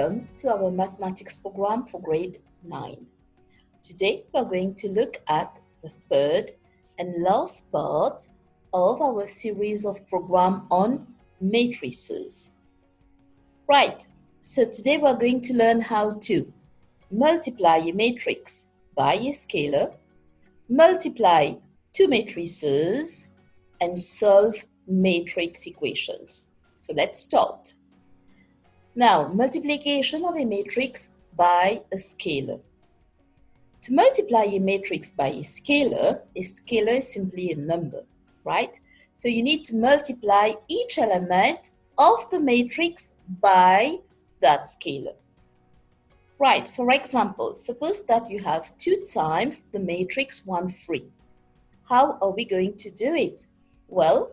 welcome to our mathematics program for grade 9. Today we are going to look at the third and last part of our series of program on matrices. Right, so today we are going to learn how to multiply a matrix by a scalar, multiply two matrices, and solve matrix equations. So let's start. Now, multiplication of a matrix by a scalar. To multiply a matrix by a scalar is simply a number, right? So you need to multiply each element of the matrix by that scalar. Right, for example, suppose that you have 2 times the matrix 1, 3. How are we going to do it? Well,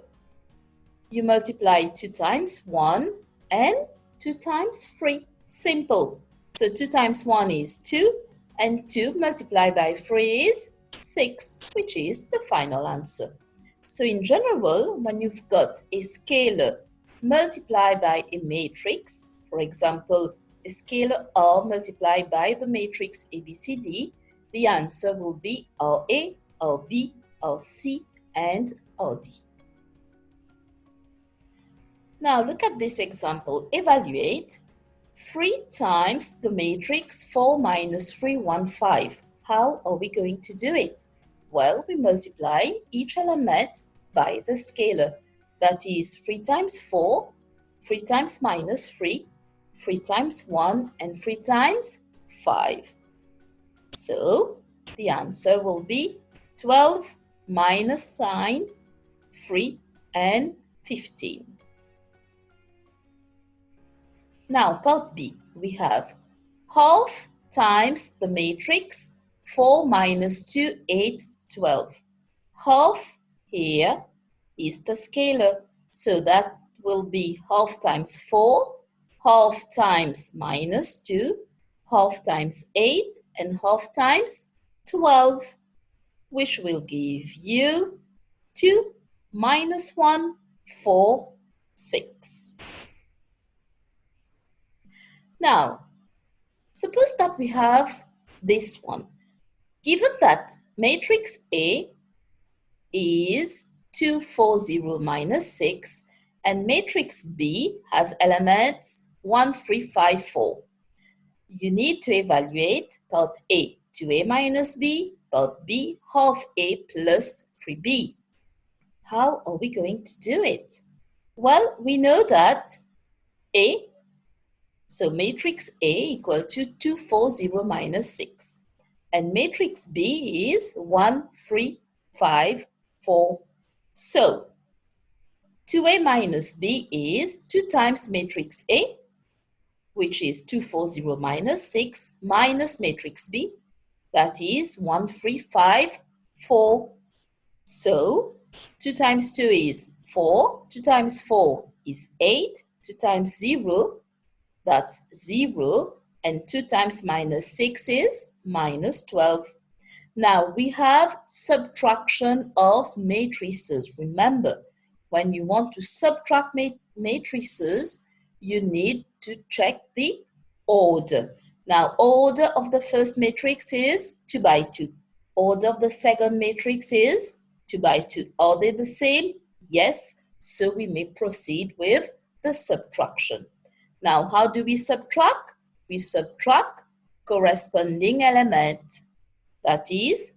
you multiply 2 times 1 and 2 times 3. Simple. So 2 times 1 is 2 and 2 multiplied by 3 is 6, which is the final answer. So in general, when you've got a scalar multiplied by a matrix, for example, a scalar R multiplied by the matrix ABCD, the answer will be RA, RB, RC, and RD. Now look at this example. Evaluate 3 times the matrix 4 minus 3, 1, 5. How are we going to do it? Well, we multiply each element by the scalar. That is 3 times 4, 3 times minus 3, 3 times 1, and 3 times 5. So the answer will be 12 minus sign, 3, and 15. Now, part B, we have half times the matrix 4 minus 2, 8, 12. Half here is the scalar, so that will be half times 4, half times minus 2, half times 8, and half times 12, which will give you 2 minus 1, 4, 6. Now, suppose that we have this one. Given that matrix A is 2, 4, 0, minus 6, and matrix B has elements 1, 3, 5, 4, you need to evaluate part A, 2A minus B, part B, half A plus 3B. How are we going to do it? Well, we know that A, so matrix A equal to 2, 4, 0, minus 6. And matrix B is 1, 3, 5, 4. So 2A minus B is 2 times matrix A, which is 2, 4, 0, minus 6, minus matrix B, that is 1, 3, 5, 4. So 2 times 2 is 4, 2 times 4 is 8, 2 times 0, that's 0, and 2 times minus 6 is minus 12. Now, we have subtraction of matrices. Remember, when you want to subtract matrices, you need to check the order. Now, order of the first matrix is 2 by 2. Order of the second matrix is 2 by 2. Are they the same? Yes. So we may proceed with the subtraction. Now, how do we subtract? We subtract corresponding element. That is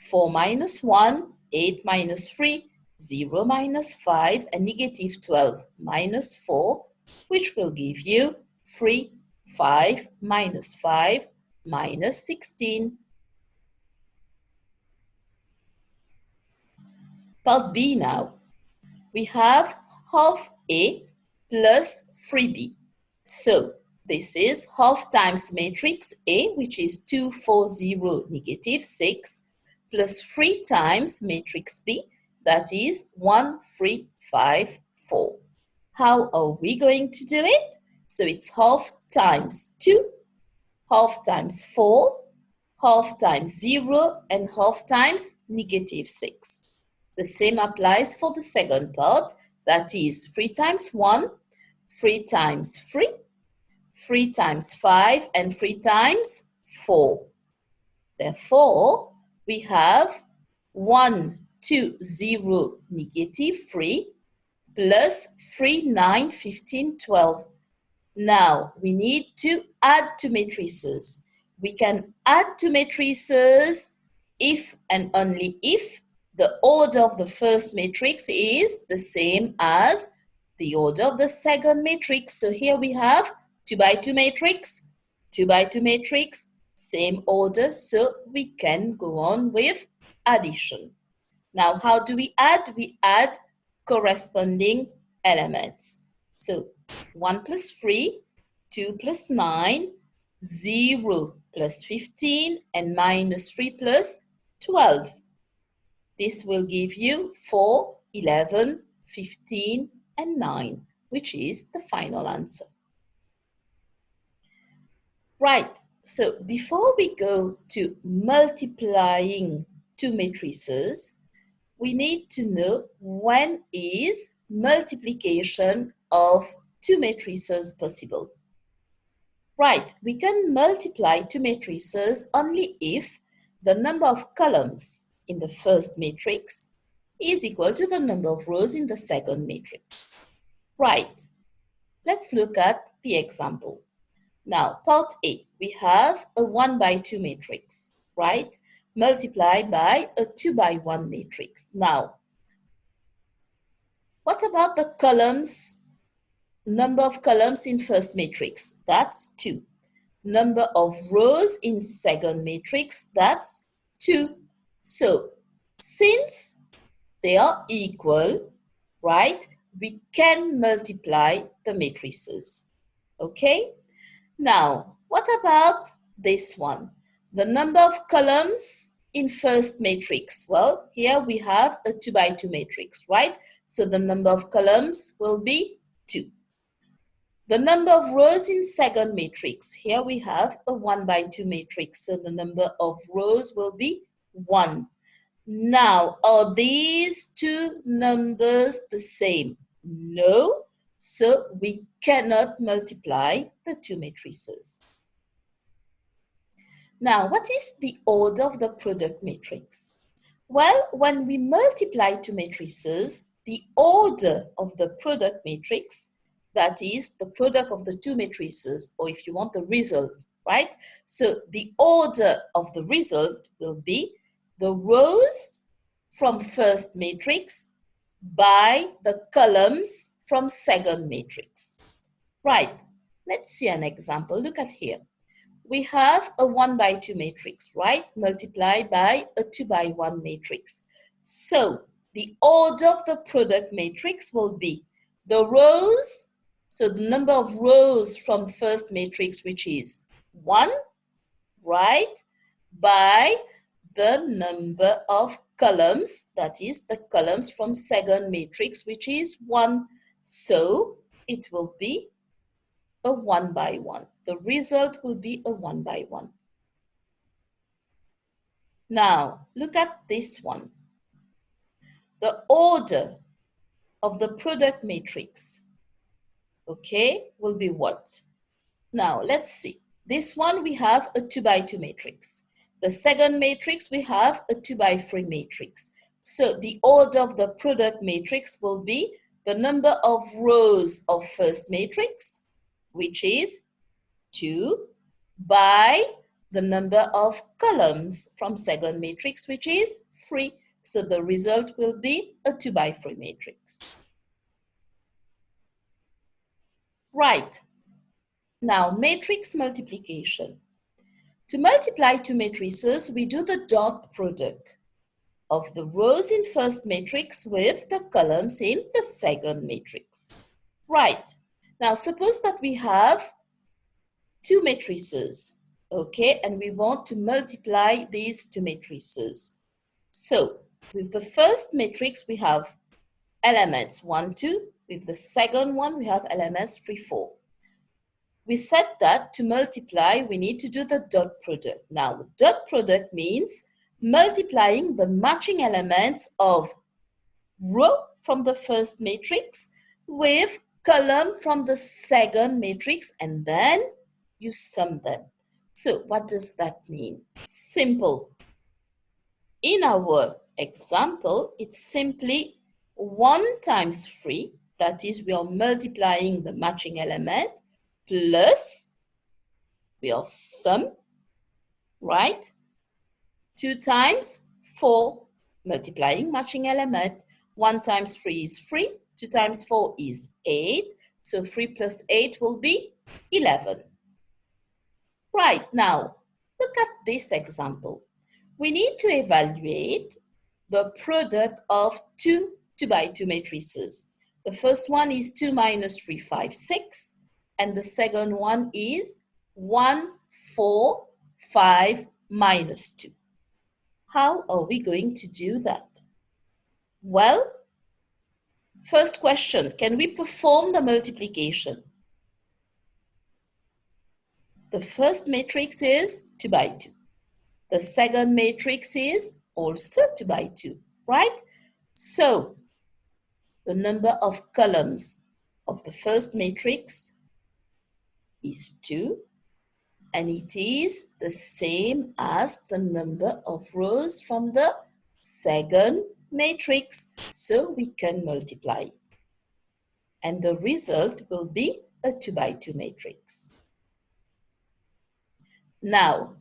4 minus 1, 8 minus 3, 0 minus 5, and negative 12 minus 4, which will give you 3, 5 minus 5 minus 16. Part B now. We have half A plus 3B. So this is half times matrix A, which is 2, 4, 0, negative 6, plus 3 times matrix B, that is 1, 3, 5, 4. How are we going to do it? So it's half times 2, half times 4, half times 0, and half times negative 6. The same applies for the second part, that is 3 times 1, 3 times 3, 3 times 5, and 3 times 4. Therefore, we have 1, 2, 0, negative 3, plus 3, 9, 15, 12. Now, we need to add two matrices. We can add two matrices if and only if the order of the first matrix is the same as the order of the second matrix. So here we have 2 by 2 matrix, 2 by 2 matrix, same order, so we can go on with addition. Now, how do we add? We add corresponding elements. So 1 plus 3, 2 plus 9, 0 plus 15, and minus 3 plus 12. This will give you 4, 11, 15, and 9, which is the final answer. Right, so before we go to multiplying two matrices, we need to know when is multiplication of two matrices possible. Right, we can multiply two matrices only if the number of columns in the first matrix is equal to the number of rows in the second matrix. Right, let's look at the example. Now, part A, we have a 1 by 2 matrix, right? Multiplied by a 2 by 1 matrix. Now, what about the columns? Number of columns in first matrix, that's 2. Number of rows in second matrix, that's 2. So, since they are equal, right, we can multiply the matrices. Okay? Now, what about this one? The number of columns in first matrix. Well, here we have a 2 by 2 matrix, right? So the number of columns will be 2. The number of rows in second matrix. Here we have a 1 by 2 matrix. So the number of rows will be 1. Now, are these two numbers the same? No. So we cannot multiply the two matrices. Now, what is the order of the product matrix? Well, when we multiply two matrices, the order of the product matrix, that is the product of the two matrices, or if you want the result, right? So the order of the result will be the rows from first matrix by the columns from second matrix. Right, let's see an example. Look at here. We have a 1 by 2 matrix, right? Multiplied by a 2 by 1 matrix. So the order of the product matrix will be the rows, so the number of rows from first matrix, which is 1, right? By the number of columns, that is the columns from second matrix, which is 1. So it will be a 1 by 1. The result will be a 1 by 1. Now, look at this one. The order of the product matrix, okay, will be what? Now, let's see. This one, we have a 2 by 2 matrix. The second matrix, we have a 2 by 3 matrix. So the order of the product matrix will be the number of rows of first matrix, which is 2, by the number of columns from second matrix, which is 3. So the result will be a 2 by 3 matrix. Right. Now, matrix multiplication. To multiply two matrices, we do the dot product of the rows in first matrix with the columns in the second matrix. Right. Now, suppose that we have two matrices, okay, and we want to multiply these two matrices. So, with the first matrix, we have elements 1, 2. With the second one, we have elements 3, 4. We said that to multiply, we need to do the dot product. Now, dot product means multiplying the matching elements of row from the first matrix with column from the second matrix, and then you sum them. So what does that mean? Simple. In our example, it's simply 1 times 3, that is, we are multiplying the matching element, plus we are sum, right? 2 times 4, multiplying matching element. 1 times 3 is 3, 2 times 4 is 8, so 3 plus 8 will be 11. Right, now, look at this example. We need to evaluate the product of two 2 by 2 matrices. The first one is 2 minus 3, 5, 6, and the second one is 1, 4, 5, minus 2. How are we going to do that? Well, first question, can we perform the multiplication? The first matrix is 2 by 2. The second matrix is also 2 by 2, right? So, the number of columns of the first matrix is 2, and it is the same as the number of rows from the second matrix, so we can multiply. And the result will be a 2 by 2 matrix. Now,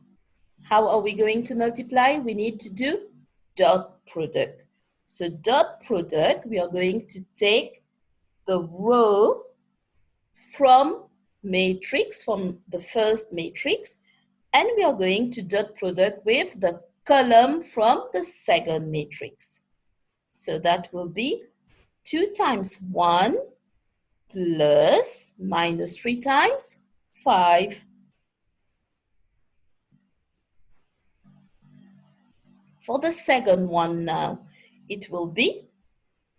how are we going to multiply? We need to do dot product. So dot product, we are going to take the row from matrix, from the first matrix, and we are going to dot product with the column from the second matrix. So that will be 2 times 1 plus minus 3 times 5. For the second one now, it will be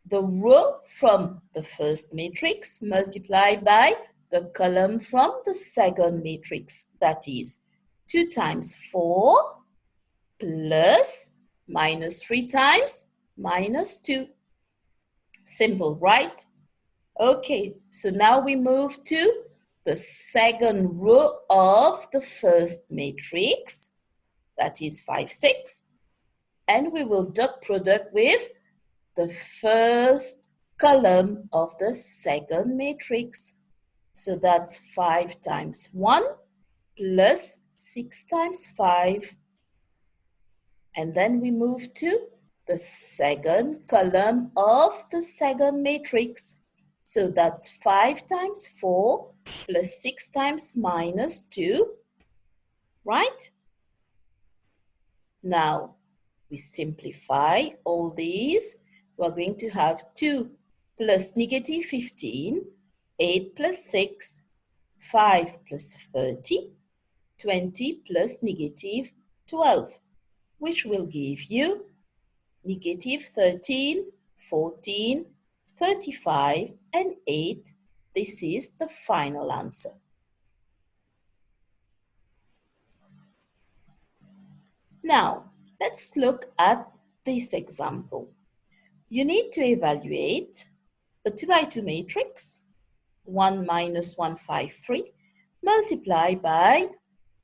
the row from the first matrix multiplied by the column from the second matrix. That is 2 times 4 plus minus 3 times minus 2. Simple, right? Okay, so now we move to the second row of the first matrix. That is 5, 6. And we will dot product with the first column of the second matrix. So that's 5 times 1 plus 6 times 5. And then we move to the second column of the second matrix. So that's 5 times 4 plus 6 times minus 2, right? Now, we simplify all these. We're going to have 2 plus negative 15, 8 plus 6, 5 plus 30, 20 plus negative 12, which will give you negative 13, 14, 35, and 8. This is the final answer. Now, let's look at this example. You need to evaluate a 2 by 2 matrix, 1 minus 1, 5, 3, multiplied by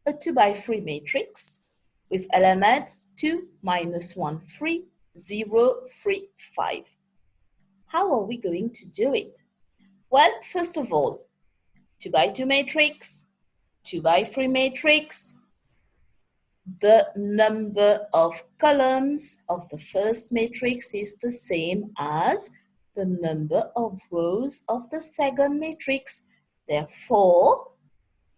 a 2 by 3 matrix with elements 2 minus 1, 3, 0, 3, 5. How are we going to do it? Well, first of all, 2 by 2 matrix, 2 by 3 matrix, the number of columns of the first matrix is the same as the number of rows of the second matrix. Therefore,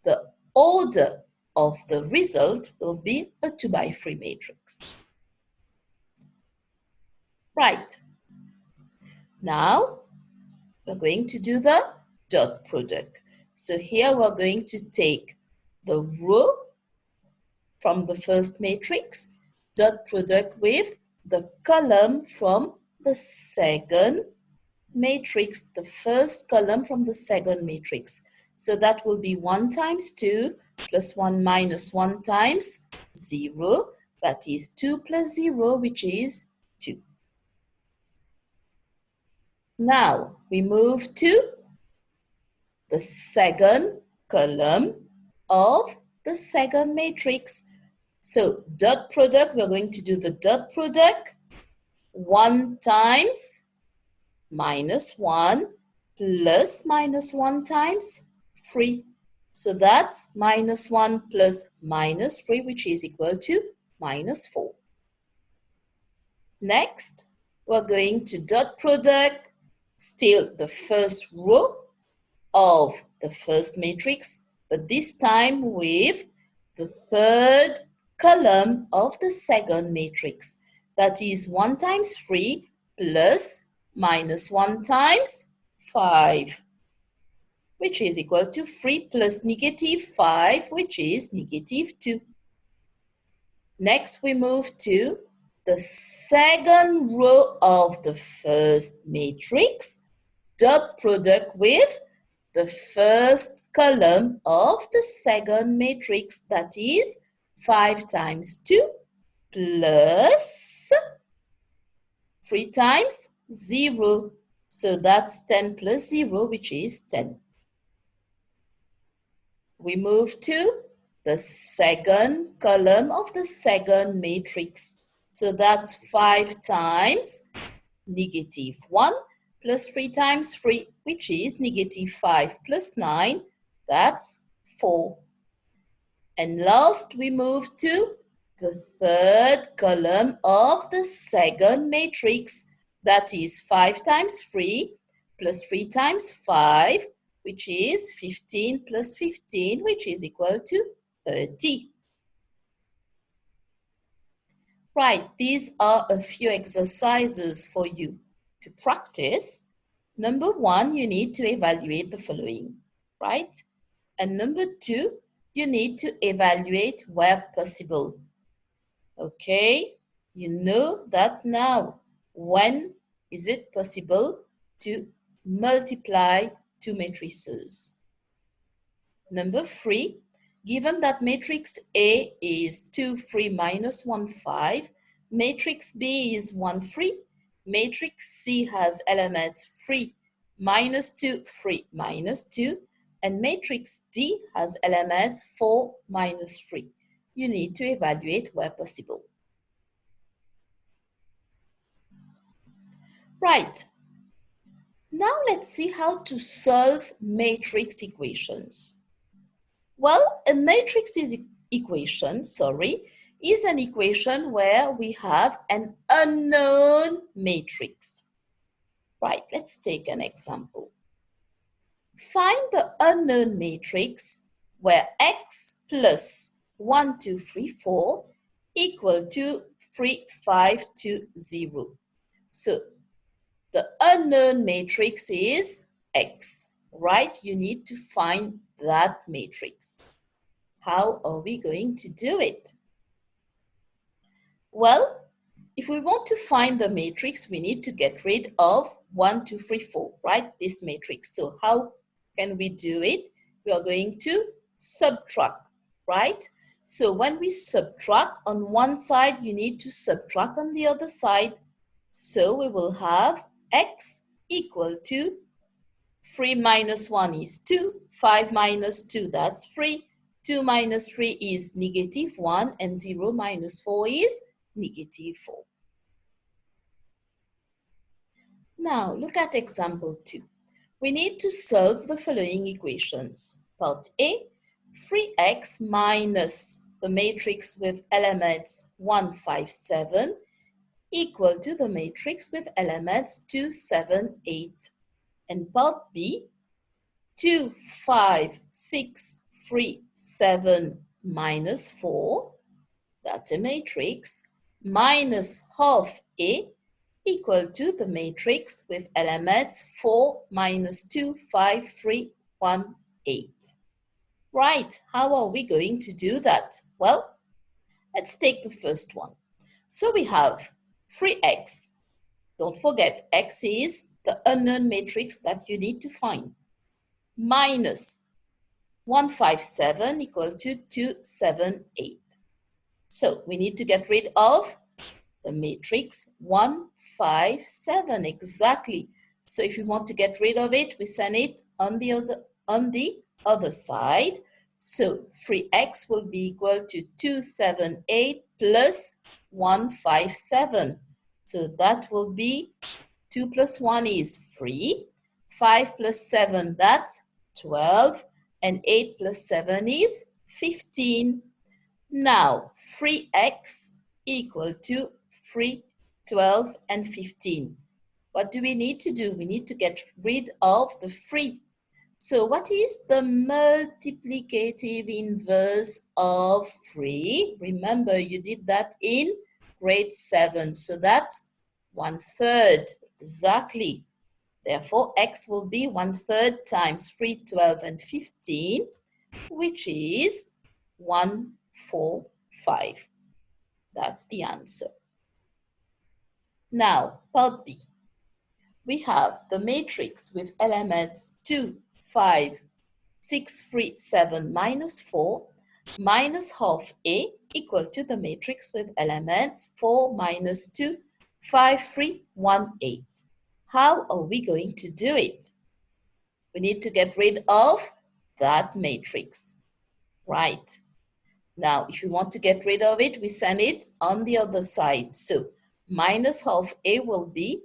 the order of the result will be a 2 by 3 matrix. Right. Now, we're going to do the dot product. So here we're going to take the row from the first matrix, dot product with the column from the second matrix, the first column from the second matrix. So that will be 1 times 2 plus 1 minus 1 times 0. That is 2 plus 0, which is 2. Now we move to the second column of the second matrix. So dot product, we're going to do the dot product. 1 times -1 plus -1 times 3. So that's -1 plus -3, which is equal to -4. Next, we're going to dot product, still the first row of the first matrix, but this time with the third column of the second matrix. That is 1 times 3 plus -1 times 5, which is equal to 3 plus -5, which is -2. Next, we move to the second row of the first matrix, dot product with the first column of the second matrix, that is 5 times 2 plus 3 times 0. So that's 10 plus 0, which is 10. We move to the second column of the second matrix. So that's 5 times -1 plus 3 times 3, which is -5 plus 9, that's 4. And last, we move to the third column of the second matrix. That is 5 times 3 plus 3 times 5, which is 15 plus 15, which is equal to 30. Right, these are a few exercises for you to practice. Number 1, you need to evaluate the following, right? And number 2, you need to evaluate where possible. Okay, you know that now. When is it possible to multiply two matrices? Number 3, given that matrix A is 2, 3, -1, 5, matrix B is 1, 3, matrix C has elements 3, -2, 3, -2, and matrix D has elements 4, -3. You need to evaluate where possible. Right. Now let's see how to solve matrix equations. Well, a matrix equation is an equation where we have an unknown matrix. Right, let's take an example. Find the unknown matrix where x plus 1, 2, 3, 4 equal to 3, 5, 2, 0. So the unknown matrix is x, right? You need to find that matrix. How are we going to do it? Well, if we want to find the matrix, we need to get rid of 1, 2, 3, 4, right? This matrix. So how can we do it? We are going to subtract, right? So when we subtract on one side, you need to subtract on the other side. So we will have x equal to 3 minus 1 is 2, 5 minus 2, that's 3, 2 minus 3 is -1, and 0 minus 4 is -4. Now, look at example 2. We need to solve the following equations. Part A, 3x minus the matrix with elements 1, 5, 7 equal to the matrix with elements 2, 7, 8. And part B, 2, 5, 6, 3, 7 minus 4, that's a matrix, minus half A equal to the matrix with elements 4, -2, 5, 3, 1, 8. Right, how are we going to do that? Well, let's take the first one. So we have 3x. Don't forget, x is the unknown matrix that you need to find. Minus 157 equal to 278. So we need to get rid of the matrix 1, 5, 7, exactly. So if we want to get rid of it, we send it on the other side. So 3x will be equal to 278 plus 157. So that will be 2 plus 1 is 3. 5 plus 7, that's 12. And 8 plus 7 is 15. Now 3x equal to 3, 12, and 15. What do we need to do? We need to get rid of the 3. So what is the multiplicative inverse of 3? Remember, you did that in grade 7. So that's 1/3. Exactly. Therefore, x will be 1/3 times 3, 12, and 15, which is 145. That's the answer. Now, part B. We have the matrix with elements 2, 5, 6, 3, 7, minus 4, minus half A equal to the matrix with elements 4, minus 2, 5, 3, 1, 8. How are we going to do it? We need to get rid of that matrix, right? Now, if you want to get rid of it, we send it on the other side. So, minus half A will be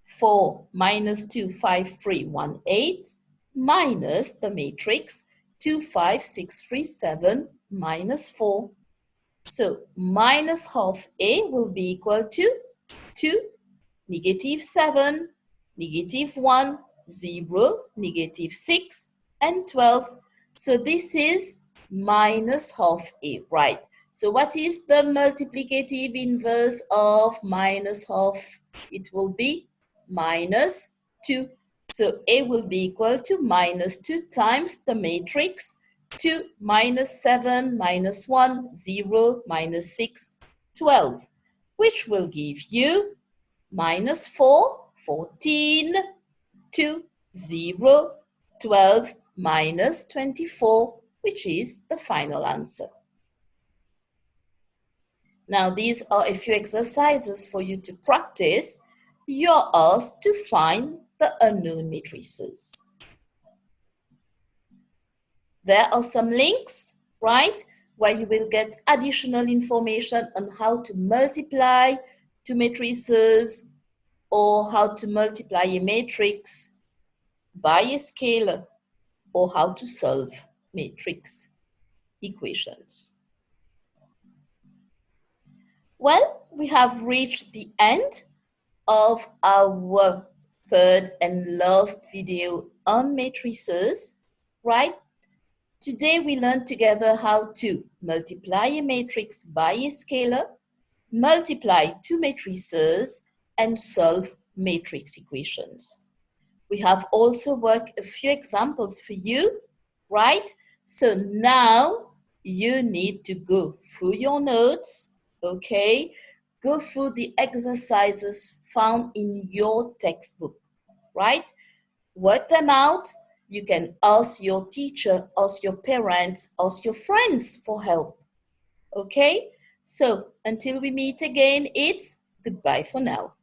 4 minus 2, 5, 3, 1, 8, minus the matrix 2, 5, 6, 3, 7, minus 4. So minus half A will be equal to 2, negative 7, negative 1, 0, negative 6, and 12. So this is minus half A, right? So what is the multiplicative inverse of minus half? It will be minus 2. So A will be equal to minus 2 times the matrix 2, minus 7, minus 1, 0, minus 6, 12, which will give you minus 4, 14, 2, 0, 12, minus 24, which is the final answer. Now, these are a few exercises for you to practice. You're asked to find the unknown matrices. There are some links, right, where you will get additional information on how to multiply two matrices or how to multiply a matrix by a scalar or how to solve matrix equations. Well, we have reached the end of our third and last video on matrices, right? Today we learned together how to multiply a matrix by a scalar, multiply two matrices, and solve matrix equations. We have also worked a few examples for you, right? So now you need to go through your notes, okay? Go through the exercises found in your textbook, right? Work them out. You can ask your teacher, ask your parents, ask your friends for help, okay? So until we meet again, it's goodbye for now.